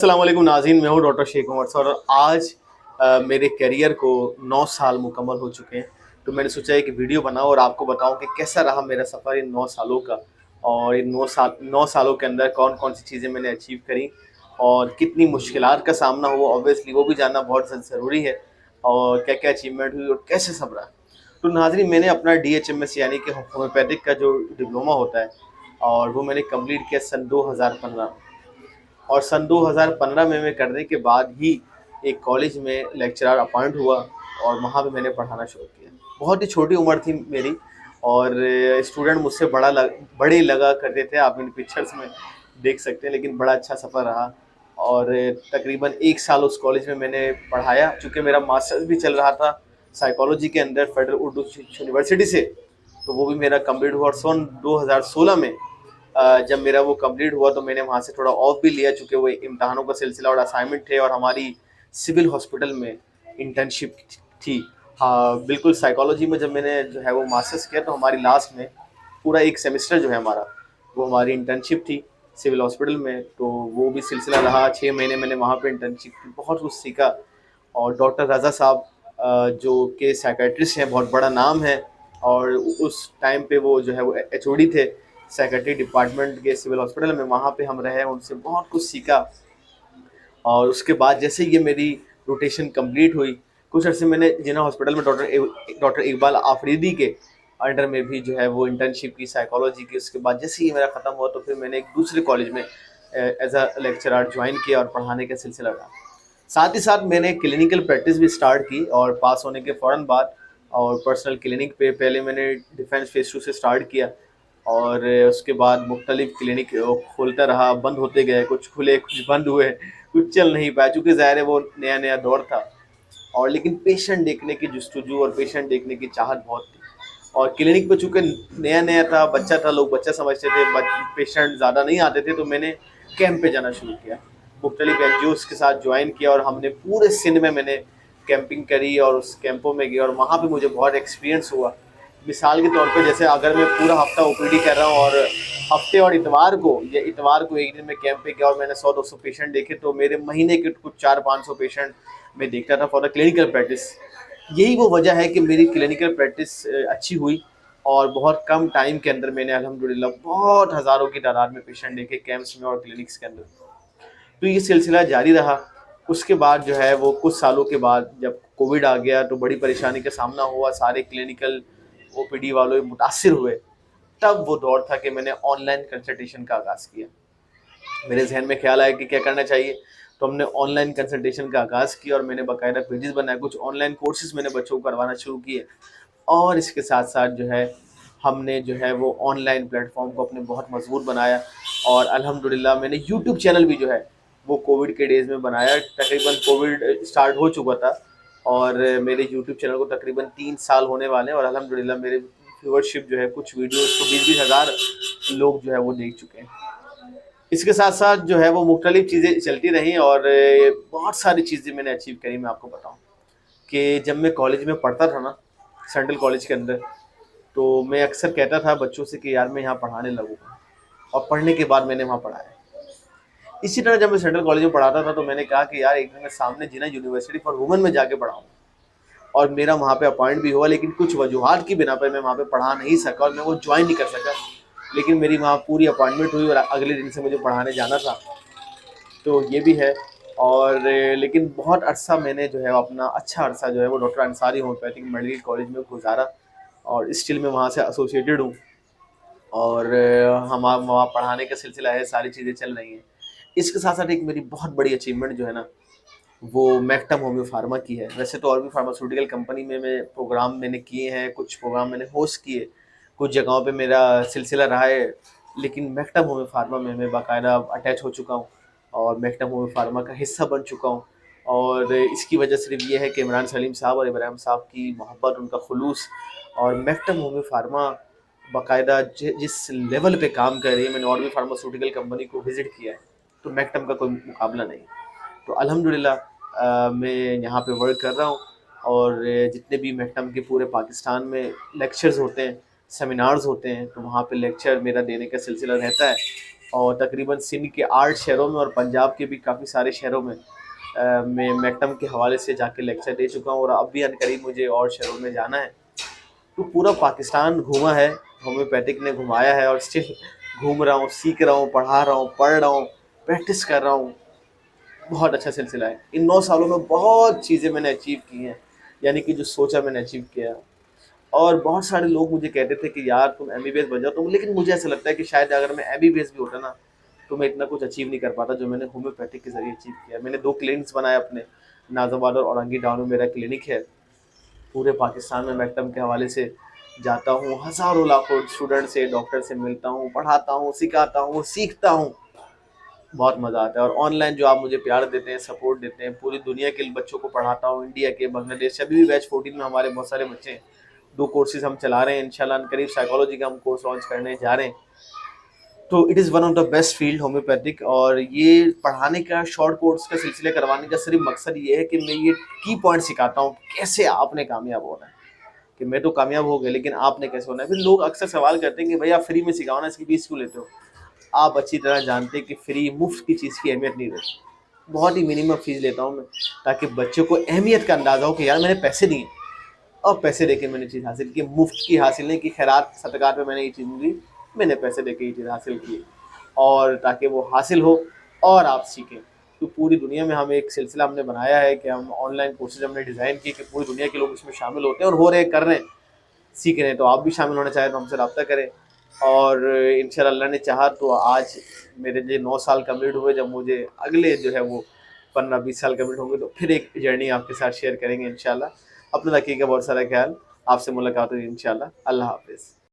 अस्सलाम वालेकुम नाज़रीन, मैं हूँ डॉक्टर शेख उमर सर और आज मेरे करियर को 9 साल मुकम्मल हो चुके हैं। तो मैंने सोचा एक वीडियो बनाऊँ और आपको बताऊँ कि कैसा रहा मेरा सफ़र इन 9 सालों का, और इन 9 सालों के अंदर कौन-कौन सी चीज़ें मैंने अचीव करी और कितनी मुश्किलात का सामना हुआ। ऑब्वियसली वो भी जानना बहुत ज़रूरी है, और क्या-क्या अचीवमेंट हुई और कैसे सब्रा। तो नाज़रीन, मैंने अपना DHMS यानी कि होम्योपैथिक का जो डिप्लोमा होता है, और वो मैंने कंप्लीट किया सन 2015। और सन 2015 में मैं करने के बाद ही एक कॉलेज में लेक्चरर अपॉइंट हुआ और वहाँ पे मैंने पढ़ाना शुरू किया। बहुत ही छोटी उम्र थी मेरी, और स्टूडेंट मुझसे बड़े लगा करते थे, आप इन पिक्चर्स में देख सकते हैं। लेकिन बड़ा अच्छा सफ़र रहा, और तकरीबन 1 साल उस कॉलेज में मैंने पढ़ाया। चूँकि मेरा मास्टर्स भी चल रहा था साइकोलॉजी के अंदर फेडरल उर्दू यूनिवर्सिटी से, तो वो भी मेरा कंप्लीट हुआ। और सन 2016 में जब मेरा वो कंप्लीट हुआ तो मैंने वहाँ से थोड़ा ऑफ भी लिया, चूँकि वो इम्तहानों का सिलसिला और असाइनमेंट थे, और हमारी सिविल हॉस्पिटल में इंटर्नशिप थी। हाँ बिल्कुल, साइकोलॉजी में जब मैंने जो है वो मास्टर्स किया तो हमारी लास्ट में पूरा एक सेमेस्टर जो है हमारा, वो हमारी इंटर्नशिप थी सिविल हॉस्पिटल में। तो वो भी सिलसिला रहा, 6 महीने मैंने वहाँ पे इंटर्नशिप की, बहुत कुछ सीखा। और डॉक्टर रज़ा साहब जो कि साइकेट्रिस्ट हैं, बहुत बड़ा नाम है, और उस टाइम पे वो जो है वो HOD थे साइकेट्री डिपार्टमेंट के सिविल हॉस्पिटल में। वहाँ पे हम रहे, उनसे बहुत कुछ सीखा। और उसके बाद जैसे ये मेरी रोटेशन कंप्लीट हुई, कुछ अर्से मैंने जिन्ना हॉस्पिटल में डॉक्टर इकबाल आफरीदी के अंडर में भी जो है वो इंटर्नशिप की साइकोलॉजी की। उसके बाद जैसे ये मेरा ख़त्म हुआ तो फिर मैंने एक दूसरे कॉलेज में एज अ लेक्चरर ज्वाइन किया और पढ़ाने का सिलसिला रहा। साथ ही साथ मैंने क्लिनिकल प्रैक्टिस भी स्टार्ट की, और पास होने के फ़ौरन बाद और पर्सनल क्लिनिक पे पहले मैंने डिफेंस फेस 2 से स्टार्ट किया, और उसके बाद मुख्तलिफ क्लिनिक खोलता रहा, बंद होते गए, कुछ खुले कुछ बंद हुए, कुछ चल नहीं पाया, चूँकि ज़ाहिर है वो नया दौर था। और लेकिन पेशेंट देखने की जुस्तजू और पेशेंट देखने की चाहत बहुत थी। और क्लिनिक पे चूँकि नया था, बच्चा था, लोग बच्चा समझते थे, पेशेंट ज़्यादा नहीं आते थे, तो मैंने कैंप पे जाना शुरू किया, मुख्तलिफ NGOs के साथ ज्वाइन किया, और हमने पूरे सिंध में मैंने कैंपिंग करी और उस कैंपों में गया, और वहाँ पे मुझे बहुत एक्सपीरियंस हुआ। मिसाल के तौर पे जैसे अगर मैं पूरा हफ्ता OPD कर रहा हूँ, और हफ्ते और इतवार को एक दिन में कैंप पे गया और मैंने 100-200 पेशेंट देखे, तो मेरे महीने के कुछ 400-500 पेशेंट मैं देखता था फॉर द क्लिनिकल प्रैक्टिस। यही वो वजह है कि मेरी क्लिनिकल प्रैक्टिस अच्छी हुई, और बहुत कम टाइम के अंदर मैंने अल्हम्दुलिल्लाह बहुत हज़ारों की तादाद में पेशेंट देखे कैंप्स में और क्लिनिक्स के अंदर। तो ये सिलसिला जारी रहा। उसके बाद जो है वो कुछ सालों के बाद जब कोविड आ गया तो बड़ी परेशानी का सामना हुआ, सारे क्लिनिकल OPD वालों मुतासिर हुए। तब वो दौर था कि मैंने ऑनलाइन कंसल्टेशन का आगाज़ किया। मेरे जहन में ख्याल आया कि क्या करना चाहिए, तो हमने ऑनलाइन कंसल्टेशन का आगाज़ किया, और मैंने बाकायदा पेजेस बनाए, कुछ ऑनलाइन कोर्सेज़ मैंने बच्चों को करवाना शुरू किए। और इसके साथ साथ जो है हमने जो है वो ऑनलाइन प्लेटफॉर्म को अपने बहुत मजबूत बनाया, और अल्हम्दुलिल्लाह मैंने यूट्यूब चैनल भी जो है वो कोविड के डेज़ में बनाया। तकरीबन कोविड स्टार्ट हो चुका था, और मेरे यूट्यूब चैनल को तकरीबन 3 साल होने वाले हैं, और अल्हम्दुलिल्लाह मेरे व्यूअरशिप जो है कुछ वीडियोज़ को 20-20 हज़ार लोग जो है वो देख चुके हैं। इसके साथ साथ जो है वो मुख्तलिफ चीज़ें चलती रहीं, और बहुत सारी चीज़ें मैंने अचीव करी। मैं आपको बताऊँ कि जब मैं कॉलेज में पढ़ता था ना, सेंट्रल कॉलेज के अंदर, तो मैं अक्सर कहता था बच्चों से कि यार मैं यहाँ पढ़ाने लगूँगा, और पढ़ने के बाद मैंने वहाँ पढ़ाया। इसी तरह जब मैं सेंट्रल कॉलेज में पढ़ाता था तो मैंने कहा कि यार एक दिन मैं सामने जिन्ना यूनिवर्सिटी फॉर वुमेन में जाके पढ़ाऊँ, और मेरा वहाँ पे अपॉइंट भी हुआ, लेकिन कुछ वजूहात की बिना पर मैं वहाँ पे पढ़ा नहीं सका, और मैं वो ज्वाइन नहीं कर सका। लेकिन मेरी वहाँ पूरी अपॉइंटमेंट हुई और अगले दिन से मुझे पढ़ाने जाना था, तो ये भी है। और लेकिन बहुत अरसा मैंने जो है अपना अच्छा अरसा जो है वो doctor Ansari homeopathic medical college में गुजारा, और स्टिल मैं वहाँ से एसोसिएटेड हूँ, और हम वहाँ पढ़ाने का सिलसिला है, सारी चीज़ें चल रही हैं। इसके साथ साथ एक मेरी बहुत बड़ी अचीवमेंट जो है ना, वो मैक्टम होम्यो फार्मा की है। वैसे तो और भी फार्मास्यूटिकल कंपनी में मैं प्रोग्राम मैंने किए हैं, कुछ प्रोग्राम मैंने होस्ट किए, कुछ जगहों पे मेरा सिलसिला रहा है, लेकिन मैक्टम होम्यो फार्मा में मैं बाकायदा अटैच हो चुका हूँ, और मैक्टम होम्यो फार्मा का हिस्सा बन चुका हूँ। और इसकी वजह सिर्फ ये है कि इमरान सलीम साहब और इब्राहिम साहब की मोहब्बत, उनका खुलूस, और मैक्टम होम्यो फार्मा बाकायदा जिस लेवल पे काम कर रही है। मैंने और भी फार्मास्यूटिकल कंपनी को विज़िट किया है, तो मैक्टम का कोई मुकाबला नहीं। तो अल्हम्दुलिल्लाह मैं यहाँ पे वर्क कर रहा हूँ, और जितने भी मैक्टम के पूरे पाकिस्तान में लेक्चर्स होते हैं, सेमिनार्स होते हैं, तो वहाँ पे लेक्चर मेरा देने का सिलसिला रहता है। اور تقریباً سندھ کے 8 شہروں میں اور پنجاب کے بھی کافی سارے شہروں میں میں میکٹم کے حوالے سے جا کے لیکچر دے چکا ہوں، اور اب بھی عنقریب مجھے اور شہروں میں جانا ہے. تو پورا پاکستان گھوما ہے، ہومیوپیتھک نے گھمایا ہے، اور اسٹل گھوم رہا ہوں، سیکھ رہا ہوں، پڑھا رہا ہوں، پڑھ رہا ہوں، پریکٹس کر رہا ہوں. بہت اچھا سلسلہ ہے. ان 9 سالوں میں بہت چیزیں میں نے اچیو کی ہیں، یعنی کہ جو سوچا میں نے اچیو کیا. اور بہت سارے لوگ مجھے کہتے تھے کہ یار تم ایم بی بی ایس بن جاؤ، لیکن مجھے ایسا لگتا ہے کہ شاید اگر میں ایم بی بی ایس بھی ہوتا نا تو میں اتنا کچھ اچیو نہیں کر پاتا جو میں نے ہومیوپیتھک کے ذریعے اچیو کیا. میں نے 2 کلینکس بنائے اپنے، ناظم آباد اور اورنگی ڈاؤن میں میرا کلینک ہے. پورے پاکستان میں میکٹم کے حوالے سے جاتا ہوں، ہزاروں لاکھوں اسٹوڈنٹ سے، ڈاکٹر سے ملتا ہوں، پڑھاتا ہوں، سکھاتا ہوں، سیکھتا ہوں. بہت مزہ آتا ہے. اور آن لائن جو آپ مجھے پیار دیتے ہیں، سپورٹ دیتے ہیں، پوری دنیا کے بچوں کو پڑھاتا ہوں، انڈیا کے، بنگلہ دیش. ابھی بھی بیچ 14 میں ہمارے بہت سارے بچے ہیں. 2 کورسز ہم چلا رہے ہیں انشاءاللہ، قریب سائیکالوجی کا ہم کورس لانچ کرنے جا رہے ہیں. تو it is one of the best field homeopathic. اور یہ پڑھانے کا، شارٹ کورس کا سلسلے کروانے کا صرف مقصد یہ ہے کہ میں یہ کی پوائنٹ سکھاتا ہوں کیسے آپ نے کامیاب ہونا ہے. کہ میں تو کامیاب ہو گیا لیکن آپ نے کیسے ہونا ہے. پھر لوگ اکثر سوال کرتے ہیں کہ بھائی آپ فری میں سکھاؤ نا، اس کی فیس کیوں لیتے ہو؟ آپ اچھی طرح جانتے ہیں کہ فری، مفت کی چیز کی اہمیت نہیں رہتی. بہت ہی منیمم فیس لیتا ہوں میں، تاکہ بچوں کو اہمیت کا اندازہ ہو کہ یار میں نے پیسے دیے اور پیسے دے کے میں نے چیز حاصل کی. مفت کی حاصل نہیں کی، خیرات صدقات میں نے یہ چیز دی، میں نے پیسے دے کے یہ چیز حاصل کی. اور تاکہ وہ حاصل ہو اور آپ سیکھیں. تو پوری دنیا میں ہم ایک سلسلہ ہم نے بنایا ہے کہ ہم آن لائن کورسز ہم نے ڈیزائن کی کہ پوری دنیا کے لوگ اس میں شامل ہوتے ہیں اور ہو رہے ہیں، کر رہے ہیں، سیکھ رہے ہیں. تو آپ بھی شامل ہونا چاہیں تو ہم سے رابطہ کریں. اور انشاءاللہ اللہ نے چاہا تو آج میرے لیے 9 سال کمپلیٹ ہوئے. جب مجھے اگلے جو ہے وہ 15-20 سال کمپلیٹ ہوں گے تو پھر ایک جرنی آپ کے ساتھ شیئر کریں گے انشاءاللہ. اپنا رکھیے گا بہت سارا خیال. آپ سے ملاقات ہوگی انشاءاللہ. اللہ حافظ.